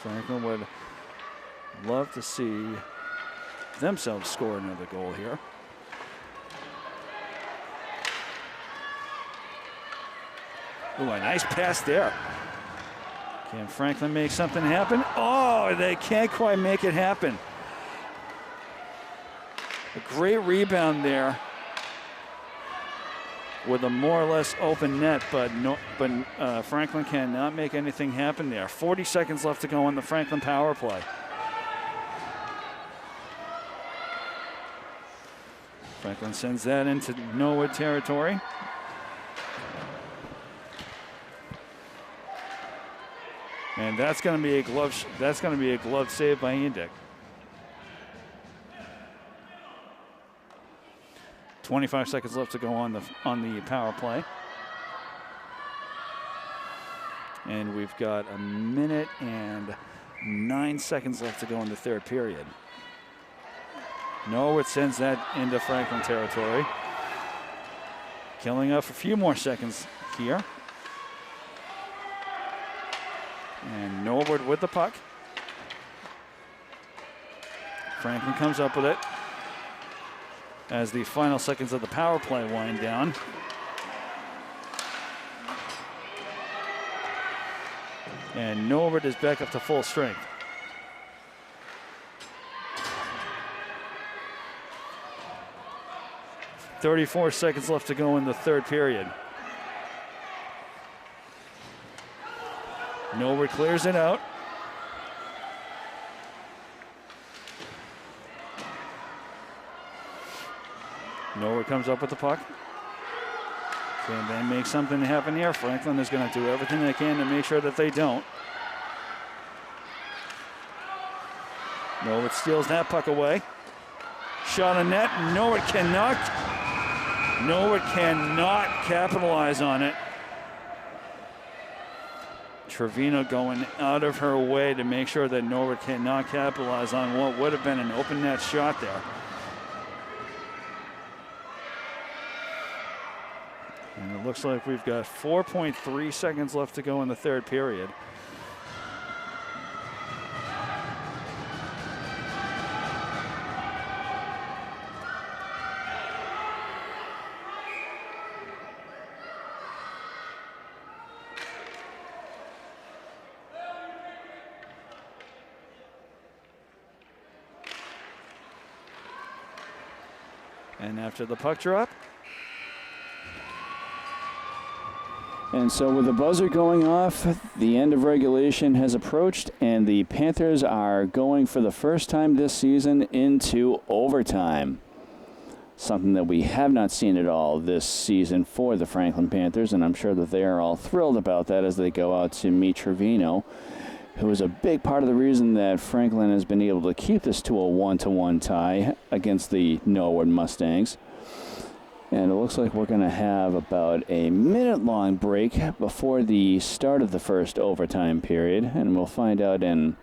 [SPEAKER 1] Franklin would love to see themselves score another goal here. Ooh, a nice pass there. Can Franklin make something happen? Oh, they can't quite make it happen. A great rebound there with a more or less open net, but Franklin cannot make anything happen there. 40 seconds left to go on the Franklin power play. Franklin sends that into Norwood territory. And that's going to be a glove save by Indeck. 25 seconds left to go on the power play. And we've got a minute and 9 seconds left to go in the third period. Norwood sends that into Franklin territory. Killing off a few more seconds here. And Norwood with the puck. Franklin comes up with it as the final seconds of the power play wind down. And Norwood is back up to full strength. .34 seconds left to go in the third period. Norwood clears it out. Norwood comes up with the puck. Can they make something happen here? Franklin is going to do everything they can to make sure that they don't. Norwood steals that puck away. Shot on net. Norwood cannot capitalize on it. Trevino going out of her way to make sure that Norwood cannot capitalize on what would have been an open net shot there. And it looks like we've got 4.3 seconds left to go in the third period. And after the puck drop,
[SPEAKER 2] And so with the buzzer going off, the end of regulation has approached, and the Panthers are going for the first time this season into overtime. Something that we have not seen at all this season for the Franklin Panthers, and I'm sure that they are all thrilled about that as they go out to meet Trevino, who is a big part of the reason that Franklin has been able to keep this to a 1-1 tie against the Norwood Mustangs. And it looks like we're going to have about a minute-long break before the start of the first overtime period. And we'll find out in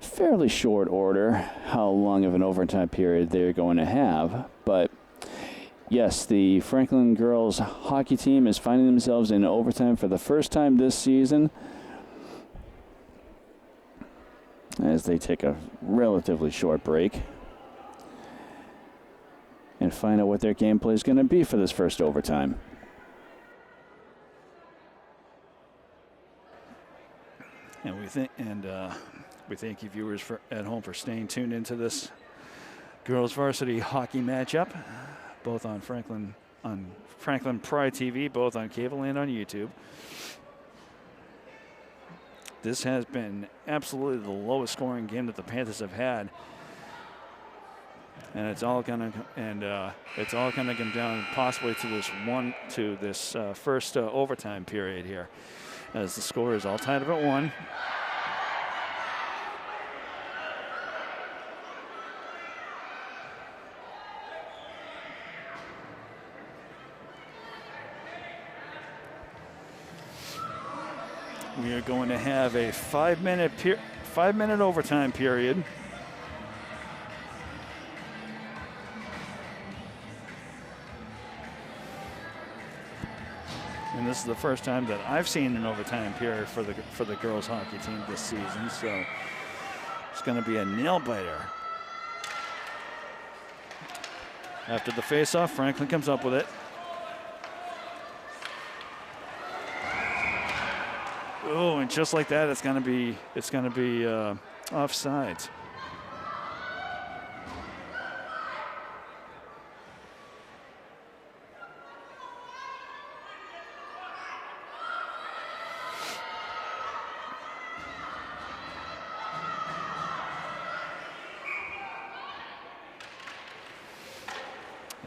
[SPEAKER 2] fairly short order how long of an overtime period they're going to have. But yes, the Franklin girls hockey team is finding themselves in overtime for the first time this season, as they take a relatively short break and find out what their gameplay is going to be for this first overtime.
[SPEAKER 1] And we thank you viewers at home for staying tuned into this girls varsity hockey matchup, both on Franklin Pride TV, both on cable and on YouTube. This has been absolutely the lowest scoring game that the Panthers have had. And it's all gonna come down possibly to this first overtime period here, as the score is all tied up at 1. We are going to have a 5-minute overtime period. And this is the first time that I've seen an overtime period for the girls hockey team this season, so it's going to be a nail biter. After the face-off, Franklin comes up with it. Oh, and just like that, it's going to be offsides.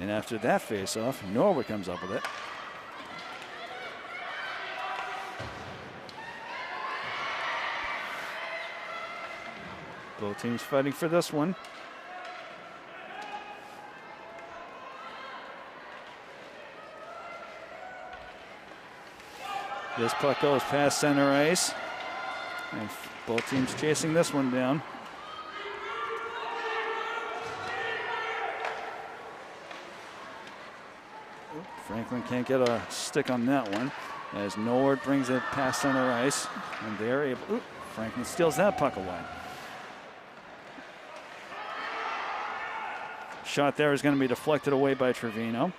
[SPEAKER 1] And after that face-off, Norwood comes up with it. Both teams fighting for this one. This puck goes past center ice, and both teams chasing this one down. Franklin can't get a stick on that one, as Norwood brings it past center ice, and they're able. Franklin steals that puck away. Shot there is going to be deflected away by Trevino.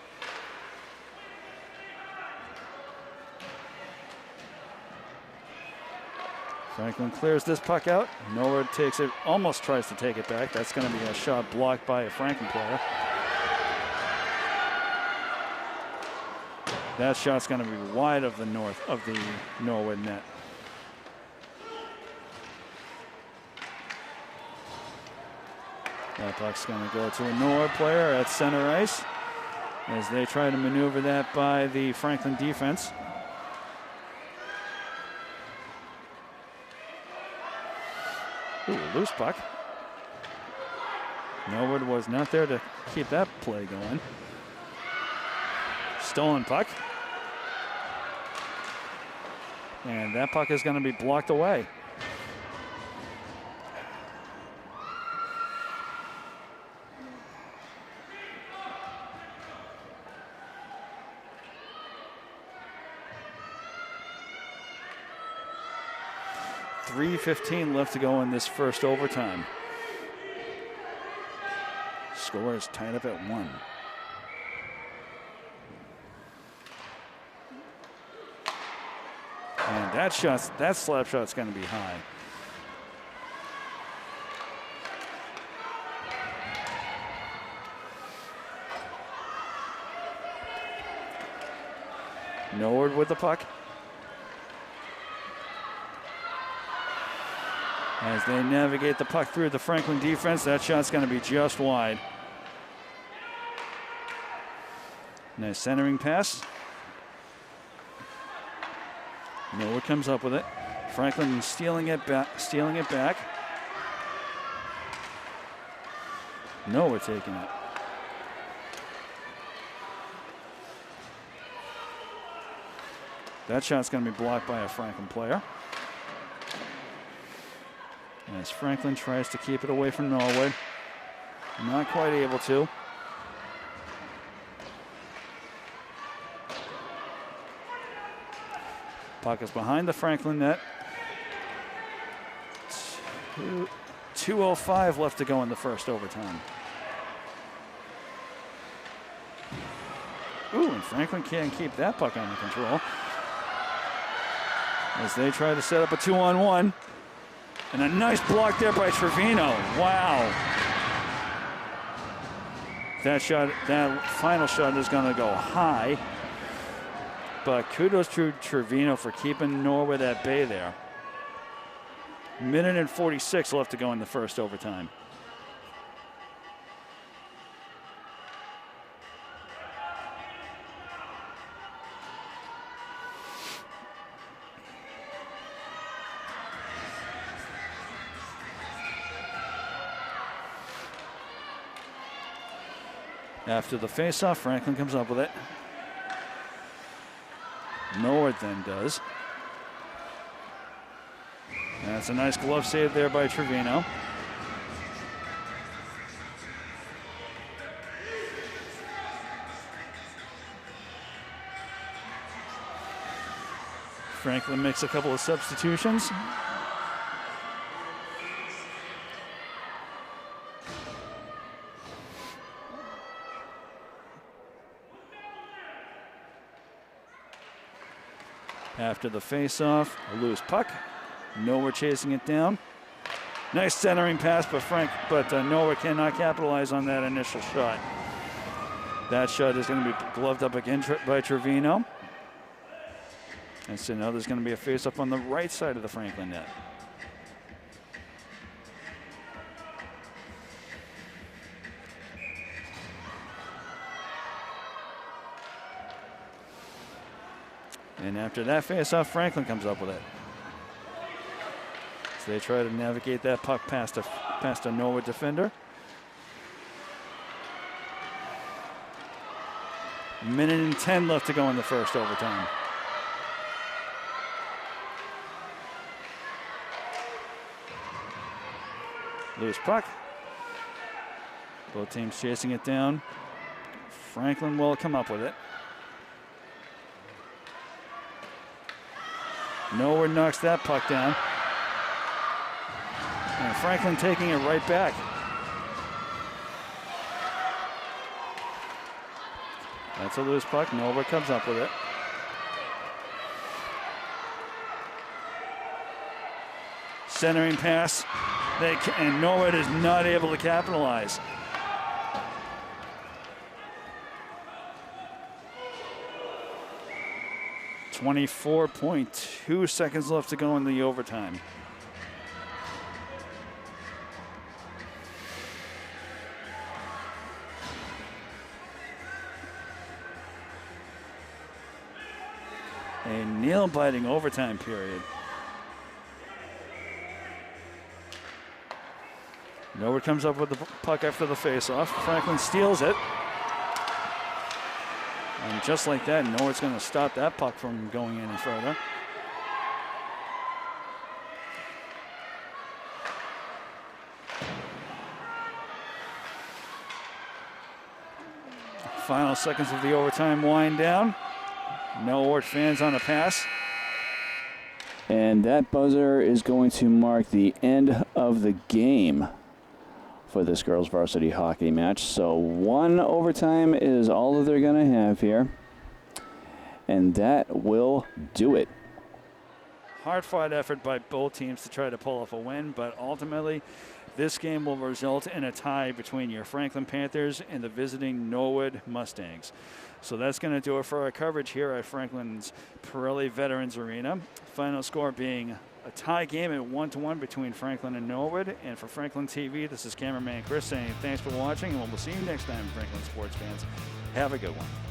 [SPEAKER 1] Franklin clears this puck out. Norwood takes it, almost tries to take it back. That's going to be a shot blocked by a Franklin player. That shot's going to be wide of the Norwood net. That puck's going to go to a Norwood player at center ice as they try to maneuver that by the Franklin defense. Ooh, loose puck. Norwood was not there to keep that play going. Stolen puck. And that puck is going to be blocked away. .3:15 left to go in this first overtime. Score is tied up at 1. And that slap shot's going to be high. Norwood with the puck. As they navigate the puck through the Franklin defense, that shot's going to be just wide. Nice centering pass. Norwood comes up with it. Franklin stealing it back. Norwood taking it. That shot's going to be blocked by a Franklin player. As Franklin tries to keep it away from Norwood. Not quite able to. Puck is behind the Franklin net. 2:05 left to go in the first overtime. Ooh, and Franklin can't keep that puck under control. As they try to set up a 2-on-1. And a nice block there by Trevino. Wow. That final shot is going to go high. But kudos to Trevino for keeping Norwood at bay there. Minute and 46 left to go in the first overtime. After the faceoff, Franklin comes up with it. Norwood then does. That's a nice glove save there by Trevino. Franklin makes a couple of substitutions. After the face-off, a loose puck. Norwood chasing it down. Nice centering pass, but Norwood cannot capitalize on that initial shot. That shot is going to be gloved up again by Trevino. And so now there's going to be a face-up on the right side of the Franklin net. And after that face-off, Franklin comes up with it. So they try to navigate that puck past a Norwood defender. Minute and 10 left to go in the first overtime. Loose puck. Both teams chasing it down. Franklin will come up with it. Norwood knocks that puck down. And Franklin taking it right back. That's a loose puck. Norwood comes up with it. Centering pass. And Norwood is not able to capitalize. .2 seconds left to go in the overtime. A nail-biting overtime period. Norwood comes up with the puck after the face-off. Franklin steals it. And just like that, Norwood's going to stop that puck from going any further. Final seconds of the overtime wind down. Norwood fans on a pass.
[SPEAKER 2] And that buzzer is going to mark the end of the game for this girls varsity hockey match. So one overtime is all that they're going to have here. And that will do it.
[SPEAKER 1] Hard-fought effort by both teams to try to pull off a win, but ultimately this game will result in a tie between your Franklin Panthers and the visiting Norwood Mustangs. So that's going to do it for our coverage here at Franklin's Pirelli Veterans Arena. Final score being a tie game at 1-1 between Franklin and Norwood. And for Franklin TV, this is cameraman Chris saying thanks for watching, and we'll see you next time, Franklin sports fans. Have a good one.